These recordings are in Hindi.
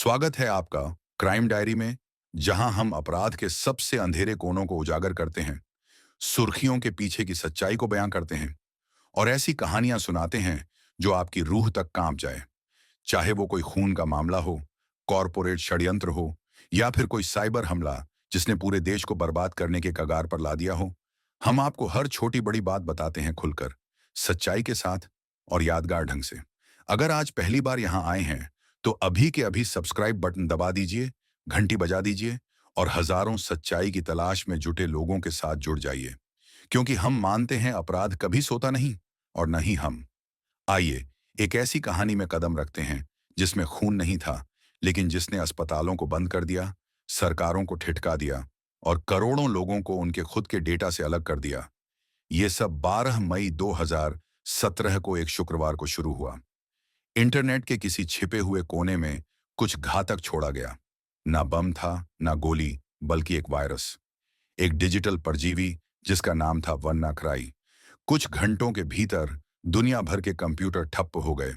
स्वागत है आपका क्राइम डायरी में, जहां हम अपराध के सबसे अंधेरे कोनों को उजागर करते हैं, सुर्खियों के पीछे की सच्चाई को बयां करते हैं और ऐसी कहानियां सुनाते हैं जो आपकी रूह तक कांप जाए। चाहे वो कोई खून का मामला हो, कॉरपोरेट षड्यंत्र हो या फिर कोई साइबर हमला जिसने पूरे देश को बर्बाद करने के कगार पर ला दिया हो, हम आपको हर छोटी बड़ी बात बताते हैं खुलकर, सच्चाई के साथ और यादगार ढंग से। अगर आज पहली बार यहां आए हैं तो अभी के अभी सब्सक्राइब बटन दबा दीजिए, घंटी बजा दीजिए और हजारों सच्चाई की तलाश में जुटे लोगों के साथ जुड़ जाइए, क्योंकि हम मानते हैं अपराध कभी सोता नहीं और न ही हम। आइए एक ऐसी कहानी में कदम रखते हैं जिसमें खून नहीं था, लेकिन जिसने अस्पतालों को बंद कर दिया, सरकारों को ठिठका दिया और करोड़ों लोगों को उनके खुद के डेटा से अलग कर दिया। ये सब 12 मई 2017 को एक शुक्रवार को शुरू हुआ। इंटरनेट के किसी छिपे हुए कोने में कुछ घातक छोड़ा गया। ना बम था, ना गोली, बल्कि एक वायरस, एक डिजिटल परजीवी जिसका नाम था वन्नाक्राई। कुछ घंटों के भीतर दुनिया भर के कंप्यूटर ठप्प हो गए,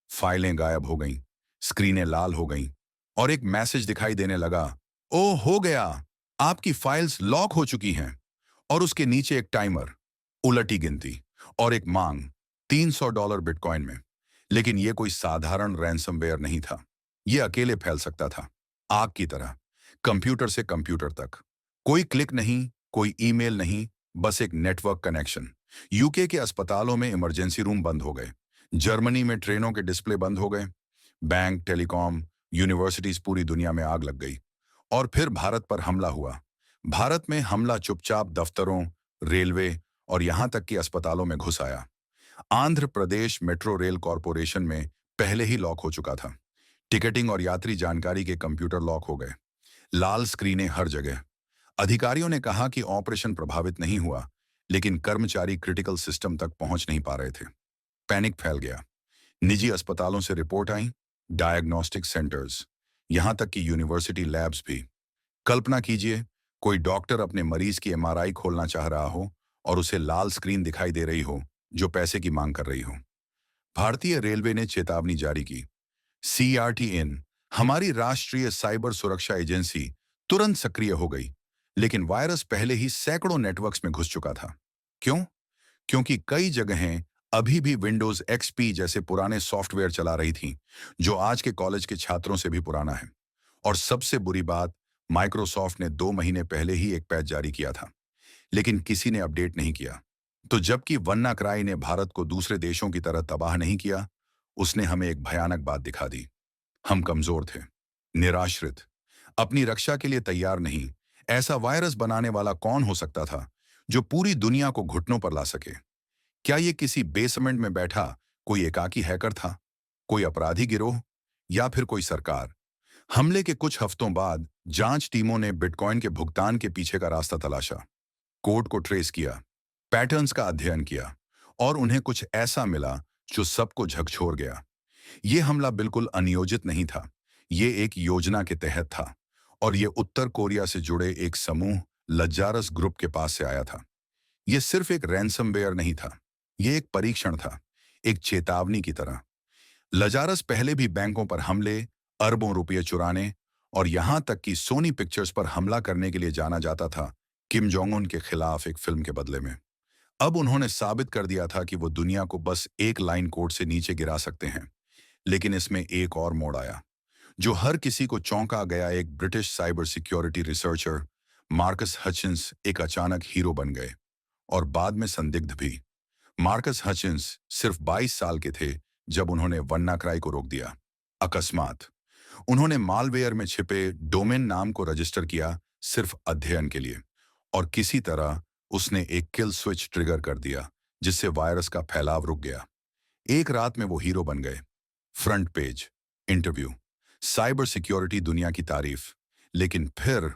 फाइलें गायब हो गईं, स्क्रीनें लाल हो गईं और एक मैसेज दिखाई देने लगा, ओ हो गया, आपकी फाइल्स लॉक हो चुकी हैं। और उसके नीचे एक टाइमर, उलटी गिनती और एक मांग, $300 बिटकॉइन में। लेकिन यह कोई साधारण रैंसमवेयर नहीं था। यह अकेले फैल सकता था, आग की तरह, कंप्यूटर से कंप्यूटर तक। कोई क्लिक नहीं, कोई ईमेल नहीं, बस एक नेटवर्क कनेक्शन। यूके के अस्पतालों में इमरजेंसी रूम बंद हो गए, जर्मनी में ट्रेनों के डिस्प्ले बंद हो गए, बैंक, टेलीकॉम, यूनिवर्सिटीज, पूरी दुनिया में आग लग गई। और फिर भारत पर हमला हुआ। भारत में हमला चुपचाप दफ्तरों, रेलवे और यहां तक कि अस्पतालों में घुस आया। Andhra Pradesh metro rail corporation में पहले ही लॉक हो चुका था। टिकटिंग और यात्री जानकारी के कंप्यूटर लॉक हो गए, लाल स्क्रीनें हर जगह। अधिकारियों ने कहा कि ऑपरेशन प्रभावित नहीं हुआ, लेकिन कर्मचारी क्रिटिकल सिस्टम तक पहुंच नहीं पा रहे थे। पैनिक फैल गया। निजी अस्पतालों से रिपोर्ट आई, डायग्नोस्टिक सेंटर्स, यहां तक कि यूनिवर्सिटी लैब्स भी। कल्पना कीजिए, कोई डॉक्टर अपने मरीज की एमआरआई खोलना चाह रहा हो और उसे लाल स्क्रीन दिखाई दे रही हो जो पैसे की मांग कर रही हो। भारतीय रेलवे ने चेतावनी जारी की। CRTN, हमारी राष्ट्रीय साइबर सुरक्षा एजेंसी, तुरंत सक्रिय हो गई। लेकिन वायरस पहले ही सैकड़ों नेटवर्क्स में घुस चुका था। क्यों? क्योंकि कई जगहें अभी भी विंडोज XP जैसे पुराने सॉफ्टवेयर चला रही थीं, जो आज के कॉलेज के छात्रों से भी पुराना है। और सबसे बुरी बात, माइक्रोसॉफ्ट ने 2 महीने पहले ही एक पैच जारी किया था, लेकिन किसी ने अपडेट नहीं किया। तो जबकि वन्नाक्राई ने भारत को दूसरे देशों की तरह तबाह नहीं किया, उसने हमें एक भयानक बात दिखा दी। हम कमजोर थे, निराश्रित, अपनी रक्षा के लिए तैयार नहीं। ऐसा वायरस बनाने वाला कौन हो सकता था जो पूरी दुनिया को घुटनों पर ला सके? क्या ये किसी बेसमेंट में बैठा कोई एकाकी हैकर था, कोई अपराधी गिरोह या फिर कोई सरकार? हमले के कुछ हफ्तों बाद जांच टीमों ने बिटकॉइन के भुगतान के पीछे का रास्ता तलाशा, कोड को ट्रेस किया, पैटर्न्स का अध्ययन किया और उन्हें कुछ ऐसा मिला जो सबको झकझोर गया। ये हमला बिल्कुल अनियोजित नहीं था, ये एक योजना के तहत था और ये उत्तर कोरिया से जुड़े एक समूह, लज्जारस ग्रुप के पास से आया था। ये सिर्फ एक रैंसमवेयर नहीं था, ये एक परीक्षण था, एक चेतावनी की तरह। लजारस पहले भी बैंकों पर हमले, अरबों रुपये चुराने और यहां तक कि सोनी पिक्चर्स पर हमला करने के लिए जाना जाता था, किम जोंग उन के खिलाफ एक फिल्म के बदले में। अब उन्होंने साबित कर दिया था कि वो दुनिया को बस एक लाइन कोड से नीचे गिरा सकते हैं। लेकिन इसमें एक और मोड़ आया, जो हर किसी को चौंका गया। एक British cyber security researcher, Marcus Hutchins, एक अचानक हीरो बन गए और बाद में संदिग्ध भी। मार्कस हचिंस सिर्फ 22 साल के थे जब उन्होंने वन्नाक्राई को रोक दिया। अकस्मात उन्होंने मालवेयर में छिपे डोमेन नाम को रजिस्टर किया, सिर्फ अध्ययन के लिए, और किसी तरह उसने एक किल स्विच ट्रिगर कर दिया जिससे वायरस का फैलाव रुक गया। एक रात में वो हीरो बन गए। Front page, interview, cyber security दुनिया की तारीफ। लेकिन फिर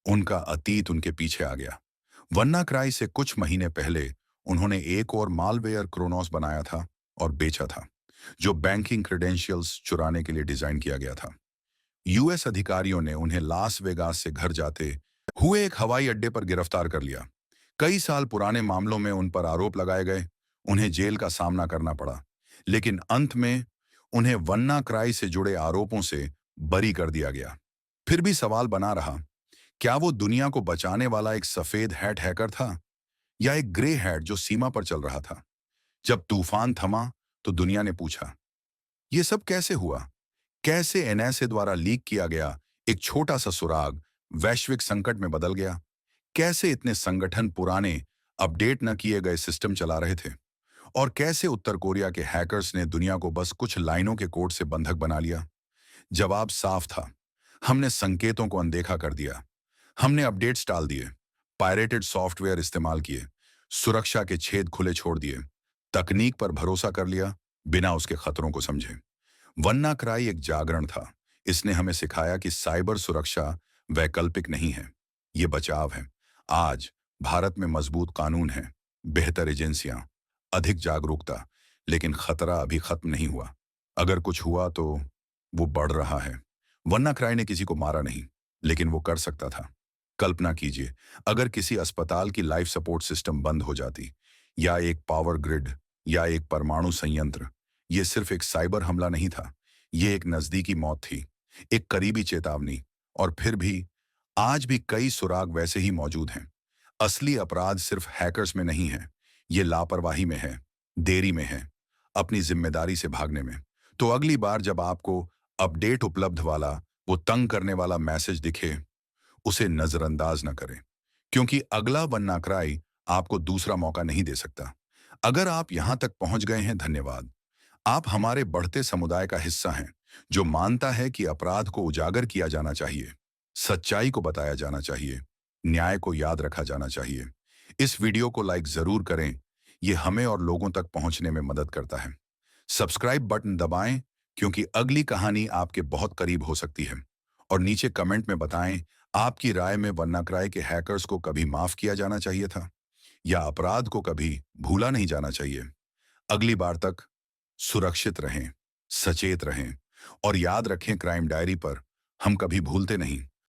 उनका अतीत उनके पीछे आ गया। वन्नाक्राई से कुछ महीने पहले उन्होंने एक और मालवेयर क्रोनोस बनाया था और बेचा था, जो बैंकिंग क्रेडेंशियल्स चुराने के लिए डिजाइन किया गया था। यूएस अधिकारियों ने उन्हें लास वेगास से घर जाते हुए एक हवाई अड्डे पर गिरफ्तार कर लिया। कई साल पुराने मामलों में उन पर आरोप लगाए गए, उन्हें जेल का सामना करना पड़ा। लेकिन अंत में उन्हें वन्नाक्राई से जुड़े आरोपों से बरी कर दिया गया। फिर भी सवाल बना रहा, क्या वो दुनिया को बचाने वाला एक सफेद हैट हैकर था या एक ग्रे हैट जो सीमा पर चल रहा था? जब तूफान थमा तो दुनिया ने पूछा, ये सब कैसे हुआ? कैसे एनएसए द्वारा लीक किया गया एक छोटा सा सुराग वैश्विक संकट में बदल गया? कैसे इतने संगठन पुराने अपडेट न किए गए सिस्टम चला रहे थे? और कैसे उत्तर कोरिया के हैकर्स ने दुनिया को बस कुछ लाइनों के कोड से बंधक बना लिया? जवाब साफ था। हमने संकेतों को अनदेखा कर दिया। हमने अपडेट्स टाल दिए, पायरेटेड सॉफ्टवेयर इस्तेमाल किए, सुरक्षा के छेद खुले छोड़ दिए, तकनीक पर भरोसा कर लिया बिना उसके खतरों को समझे। वन्नाक्राई एक जागरण था। इसने हमें सिखाया कि साइबर सुरक्षा वैकल्पिक नहीं है, ये बचाव है। आज भारत में मजबूत कानून है, बेहतर एजेंसियां, अधिक जागरूकता, लेकिन खतरा अभी खत्म नहीं हुआ। अगर कुछ हुआ तो वो बढ़ रहा है। वन्नाक्राई ने किसी को मारा नहीं, लेकिन वो कर सकता था। कल्पना कीजिए, अगर किसी अस्पताल की लाइफ सपोर्ट सिस्टम बंद हो जाती, या एक पावर ग्रिड, या एक परमाणु संयंत्र। ये सिर्फ एक साइबर हमला नहीं था, ये एक नजदीकी मौत थी, एक करीबी चेतावनी। और फिर भी आज भी कई सुराग वैसे ही मौजूद हैं। असली अपराध सिर्फ हैकर्स में नहीं है, ये लापरवाही में है, देरी में है, अपनी जिम्मेदारी से भागने में। तो अगली बार जब आपको अपडेट उपलब्ध वाला वो तंग करने वाला मैसेज दिखे, उसे नजरअंदाज न करें, क्योंकि अगला वन्नाक्राई आपको दूसरा मौका नहीं दे सकता। अगर आप यहां तक पहुंच गए हैं, धन्यवाद। आप हमारे बढ़ते समुदाय का हिस्सा हैं, जो मानता है कि अपराध को उजागर किया जाना चाहिए, सच्चाई को बताया जाना चाहिए, न्याय को याद रखा जाना चाहिए। इस वीडियो को लाइक जरूर करें, ये हमें और लोगों तक पहुंचने में मदद करता है। सब्सक्राइब बटन दबाएं, क्योंकि अगली कहानी आपके बहुत करीब हो सकती है। और नीचे कमेंट में बताएं, आपकी राय में वन्नाक्राई के हैकर्स को कभी माफ किया जाना चाहिए था, या अपराध को कभी भूला नहीं जाना चाहिए। अगली बार तक सुरक्षित रहें, सचेत रहें, और याद रखें, क्राइम डायरी पर हम कभी भूलते नहीं।